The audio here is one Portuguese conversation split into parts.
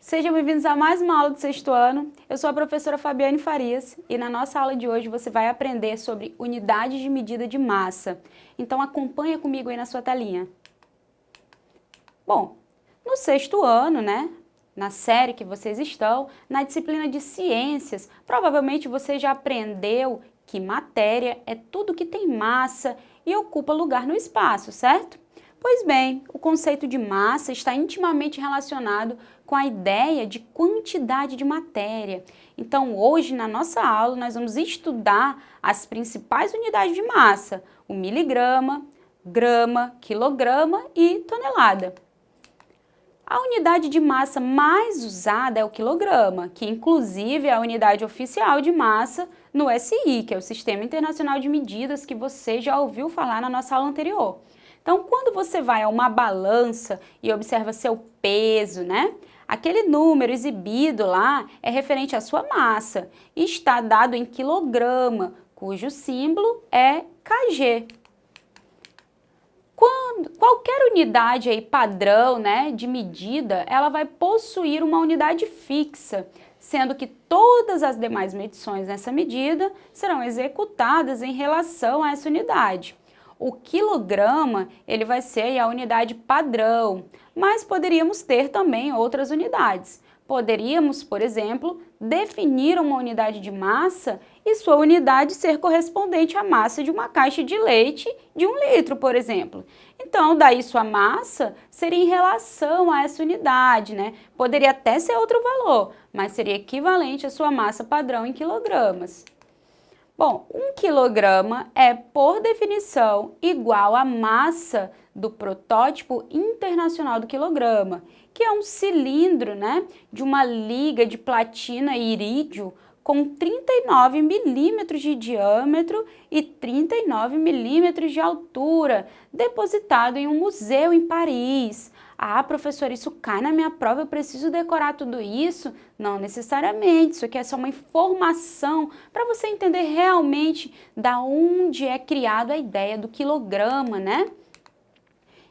Sejam bem-vindos a mais uma aula do sexto ano. Eu sou a professora Fabiane Farias e na nossa aula de hoje você vai aprender sobre unidades de medida de massa. Então acompanha comigo aí na sua telinha. Bom, no sexto ano, na série que vocês estão, na disciplina de ciências, provavelmente você já aprendeu que matéria é tudo que tem massa e ocupa lugar no espaço, certo? Pois bem, o conceito de massa está intimamente relacionado com a ideia de quantidade de matéria. Então, hoje, na nossa aula, nós vamos estudar as principais unidades de massa, o miligrama, grama, quilograma e tonelada. A unidade de massa mais usada é o quilograma, que inclusive é a unidade oficial de massa no SI, que é o Sistema Internacional de Medidas, que você já ouviu falar na nossa aula anterior. Então, quando você vai a uma balança e observa seu peso, aquele número exibido lá é referente à sua massa e está dado em quilograma, cujo símbolo é kg. Qualquer unidade aí padrão, de medida, ela vai possuir uma unidade fixa, sendo que todas as demais medições nessa medida serão executadas em relação a essa unidade. O quilograma, ele vai ser aí a unidade padrão, mas poderíamos ter também outras unidades. Poderíamos, por exemplo, definir uma unidade de massa e sua unidade ser correspondente à massa de uma caixa de leite de 1 litro, por exemplo. Então, daí sua massa seria em relação a essa unidade, Poderia até ser outro valor, mas seria equivalente à sua massa padrão em quilogramas. Bom, 1 quilograma é, por definição, igual à massa do protótipo internacional do quilograma, que é um cilindro, de uma liga de platina e irídio com 39 milímetros de diâmetro e 39 milímetros de altura, depositado em um museu em Paris. Ah, professora, isso cai na minha prova, eu preciso decorar tudo isso? Não necessariamente, isso aqui é só uma informação para você entender realmente da onde é criado a ideia do quilograma,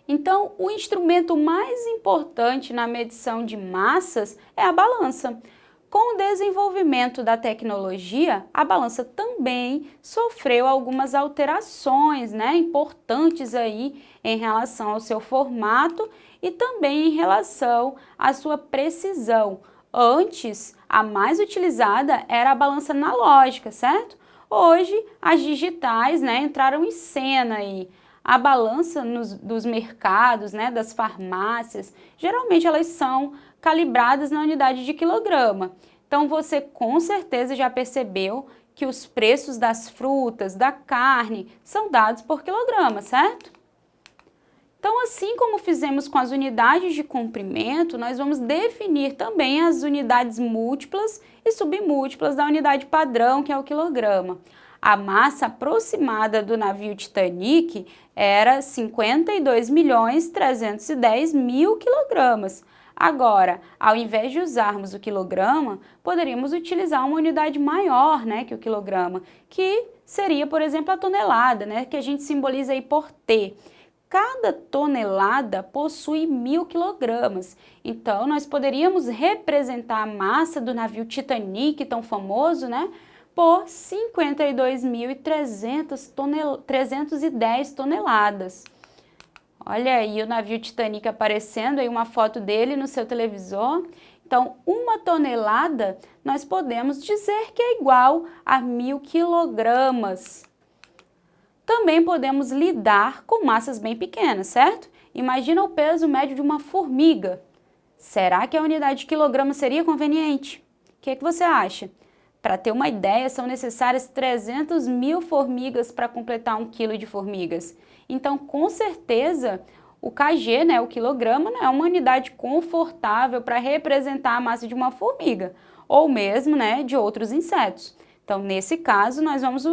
Então, o instrumento mais importante na medição de massas é a balança. Com o desenvolvimento da tecnologia, a balança também sofreu algumas alterações, importantes aí em relação ao seu formato e também em relação à sua precisão. Antes, a mais utilizada era a balança analógica, certo? Hoje, as digitais, entraram em cena aí. A balança dos mercados, das farmácias, geralmente elas são calibradas na unidade de quilograma. Então, você com certeza já percebeu que os preços das frutas, da carne, são dados por quilograma, certo? Então, assim como fizemos com as unidades de comprimento, nós vamos definir também as unidades múltiplas e submúltiplas da unidade padrão, que é o quilograma. A massa aproximada do navio Titanic era 52.310.000 quilogramas. Agora, ao invés de usarmos o quilograma, poderíamos utilizar uma unidade maior, que o quilograma, que seria, por exemplo, a tonelada, que a gente simboliza aí por T. Cada tonelada possui 1.000 quilogramas, então nós poderíamos representar a massa do navio Titanic, tão famoso, por 52.310 toneladas. Olha aí o navio Titanic aparecendo, aí uma foto dele no seu televisor. Então, 1 tonelada nós podemos dizer que é igual a 1.000 quilogramas. Também podemos lidar com massas bem pequenas, certo? Imagina o peso médio de uma formiga. Será que a unidade de quilograma seria conveniente? O que você acha? Para ter uma ideia, são necessárias 300.000 formigas para completar 1 quilo de formigas. Então, com certeza, o kg, o quilograma, não é uma unidade confortável para representar a massa de uma formiga, ou mesmo, de outros insetos. Então, nesse caso, nós vamos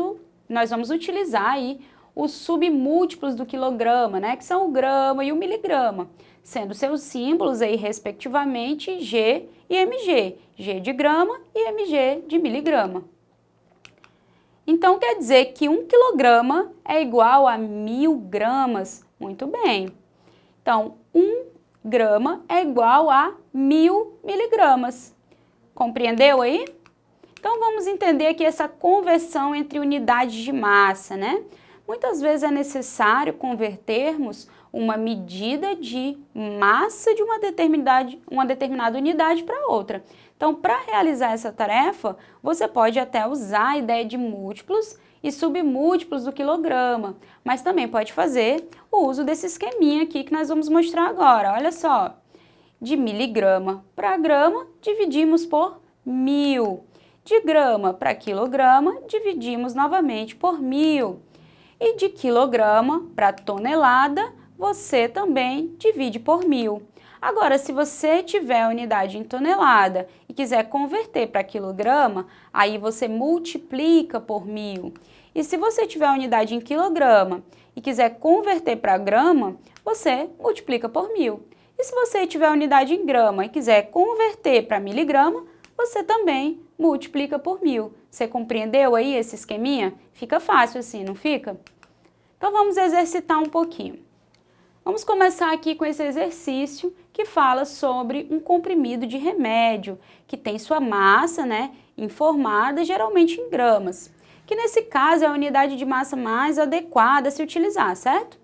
utilizar aí os submúltiplos do quilograma, que são o grama e o miligrama, sendo seus símbolos aí, respectivamente, G e mg, G de grama e mg de miligrama. Então, quer dizer que 1 quilograma é igual a 1.000 gramas. Muito bem. Então, 1 grama é igual a 1000 miligramas. Compreendeu aí? Então, vamos entender aqui essa conversão entre unidades de massa, né? Muitas vezes é necessário convertermos uma medida de massa de uma determinada unidade para outra. Então, para realizar essa tarefa, você pode até usar a ideia de múltiplos e submúltiplos do quilograma, mas também pode fazer o uso desse esqueminha aqui que nós vamos mostrar agora. Olha só, de miligrama para grama, dividimos por 1000. De grama para quilograma, dividimos novamente por 1000. E de quilograma para tonelada, você também divide por 1000. Agora, se você tiver a unidade em tonelada e quiser converter para quilograma, aí você multiplica por 1000. E se você tiver a unidade em quilograma e quiser converter para grama, você multiplica por 1000. E se você tiver a unidade em grama e quiser converter para miligrama, você também multiplica por 1000. Você compreendeu aí esse esqueminha? Fica fácil assim, não fica? Então vamos exercitar um pouquinho. Vamos começar aqui com esse exercício que fala sobre um comprimido de remédio, que tem sua massa, né, informada geralmente em gramas, que nesse caso é a unidade de massa mais adequada a se utilizar, certo?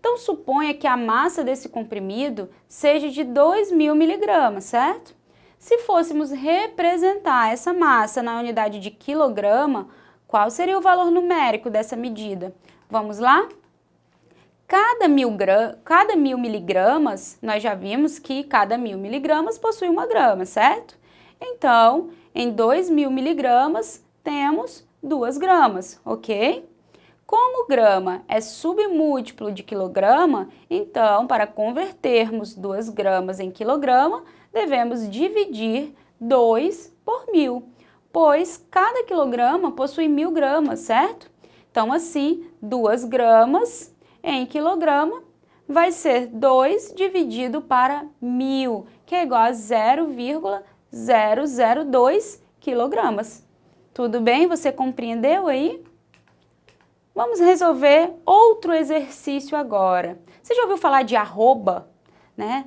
Então suponha que a massa desse comprimido seja de 2000 miligramas, certo? Se fôssemos representar essa massa na unidade de quilograma, qual seria o valor numérico dessa medida? Vamos lá? Cada 1000 miligramas, nós já vimos que cada 1000 miligramas possui uma grama, certo? Então, em 2000 miligramas, temos 2 gramas, ok? Como grama é submúltiplo de quilograma, então, para convertermos 2 gramas em quilograma, devemos dividir 2 por 1000, pois cada quilograma possui 1000 gramas, certo? Então, assim, 2 gramas em quilograma vai ser 2 dividido para 1000, que é igual a 0,002 quilogramas. Tudo bem? Você compreendeu aí? Vamos resolver outro exercício agora. Você já ouviu falar de arroba, né?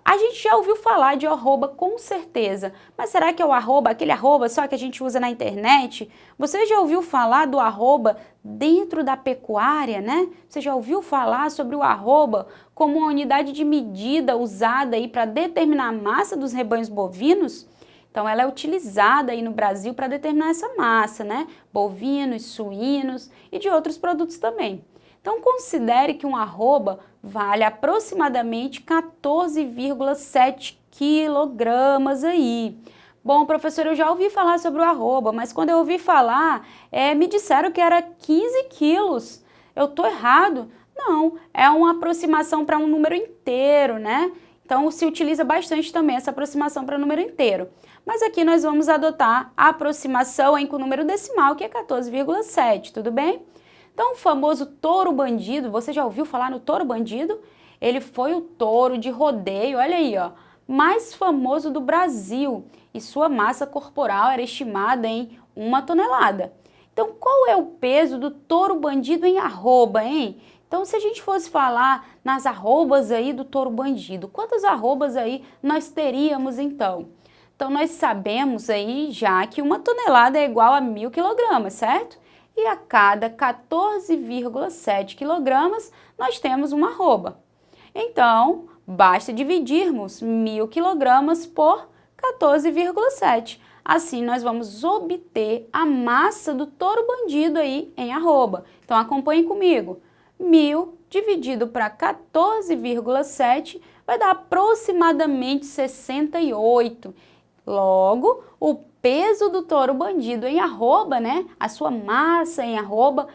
A gente já ouviu falar de arroba com certeza, mas será que é o arroba, aquele arroba só que a gente usa na internet? Você já ouviu falar do arroba dentro da pecuária, né? Você já ouviu falar sobre o arroba como uma unidade de medida usada aí para determinar a massa dos rebanhos bovinos? Então ela é utilizada aí no Brasil para determinar essa massa, né? Bovinos, suínos e de outros produtos também. Então, considere que um arroba vale aproximadamente 14,7 quilogramas aí. Bom, professor, eu já ouvi falar sobre o arroba, mas quando eu ouvi falar, me disseram que era 15 quilos. Eu estou errado? Não, é uma aproximação para um número inteiro, né? Então, se utiliza bastante também essa aproximação para número inteiro. Mas aqui nós vamos adotar a aproximação com o número decimal, que é 14,7, tudo bem? Então, o famoso touro bandido, você já ouviu falar no touro bandido? Ele foi o touro de rodeio, olha aí, ó, mais famoso do Brasil e sua massa corporal era estimada em 1 tonelada. Então, qual é o peso do touro bandido em arroba, hein? Então, se a gente fosse falar nas arrobas aí do touro bandido, quantas arrobas aí nós teríamos então? Então, nós sabemos aí já que 1 tonelada é igual a 1000 quilogramas, certo? E a cada 14,7 quilogramas, nós temos uma arroba. Então, basta dividirmos 1000 quilogramas por 14,7. Assim, nós vamos obter a massa do touro bandido aí em arroba. Então, acompanhe comigo. 1000 dividido para 14,7 vai dar aproximadamente 68. Logo, o peso do touro bandido em arroba, né? A sua massa em arroba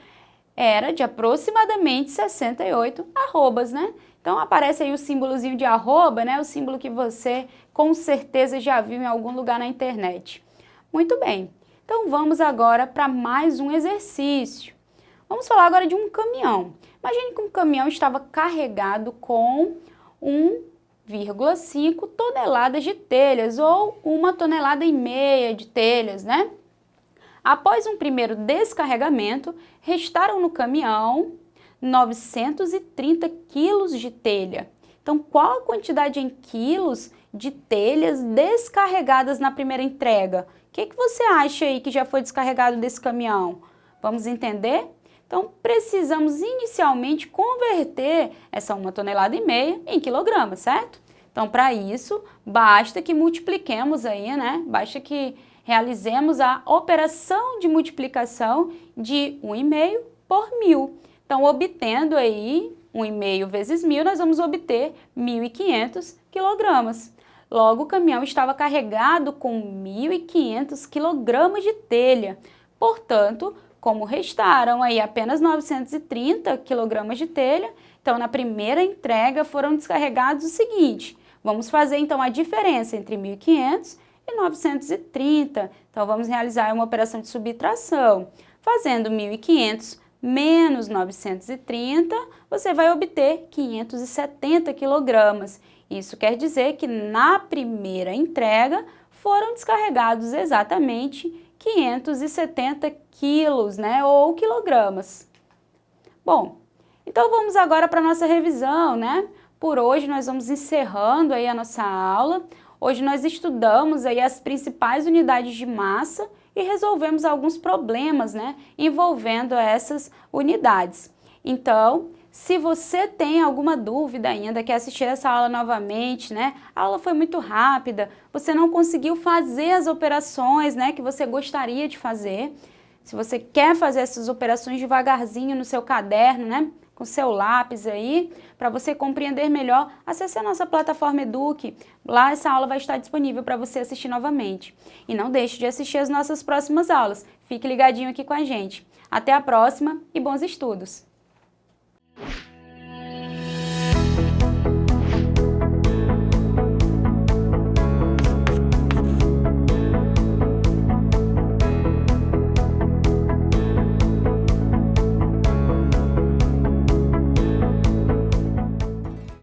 era de aproximadamente 68 arrobas, né? Então aparece aí o símbolozinho de arroba, né? O símbolo que você com certeza já viu em algum lugar na internet. Muito bem. Então vamos agora para mais um exercício. Vamos falar agora de um caminhão. Imagine que um caminhão estava carregado com 1,5 toneladas de telhas ou 1,5 toneladas de telhas, né? Após um primeiro descarregamento, restaram no caminhão 930 quilos de telha. Então, qual a quantidade em quilos de telhas descarregadas na primeira entrega? O que você acha aí que já foi descarregado desse caminhão? Vamos entender? Então, precisamos inicialmente converter essa 1,5 tonelada em quilogramas, certo? Então, para isso, basta que multipliquemos aí, né? Basta que realizemos a operação de multiplicação de 1,5 por 1.000. Então, obtendo aí 1,5 vezes 1.000, nós vamos obter 1.500 quilogramas. Logo, o caminhão estava carregado com 1.500 quilogramas de telha. Portanto, como restaram aí apenas 930 quilogramas de telha, então na primeira entrega foram descarregados o seguinte: vamos fazer então a diferença entre 1.500 e 930. Então vamos realizar uma operação de subtração. Fazendo 1.500 menos 930, você vai obter 570 quilogramas. Isso quer dizer que na primeira entrega foram descarregados exatamente 570 quilos, né, ou quilogramas. Bom, então vamos agora para a nossa revisão, né? Por hoje nós vamos encerrando aí a nossa aula. Hoje nós estudamos aí as principais unidades de massa e resolvemos alguns problemas, né, envolvendo essas unidades. Então, se você tem alguma dúvida ainda, quer assistir essa aula novamente, né, a aula foi muito rápida, você não conseguiu fazer as operações, né, que você gostaria de fazer. Se você quer fazer essas operações devagarzinho no seu caderno, né, com seu lápis aí, para você compreender melhor, acesse a nossa plataforma Eduque. Lá essa aula vai estar disponível para você assistir novamente. E não deixe de assistir as nossas próximas aulas. Fique ligadinho aqui com a gente. Até a próxima e bons estudos!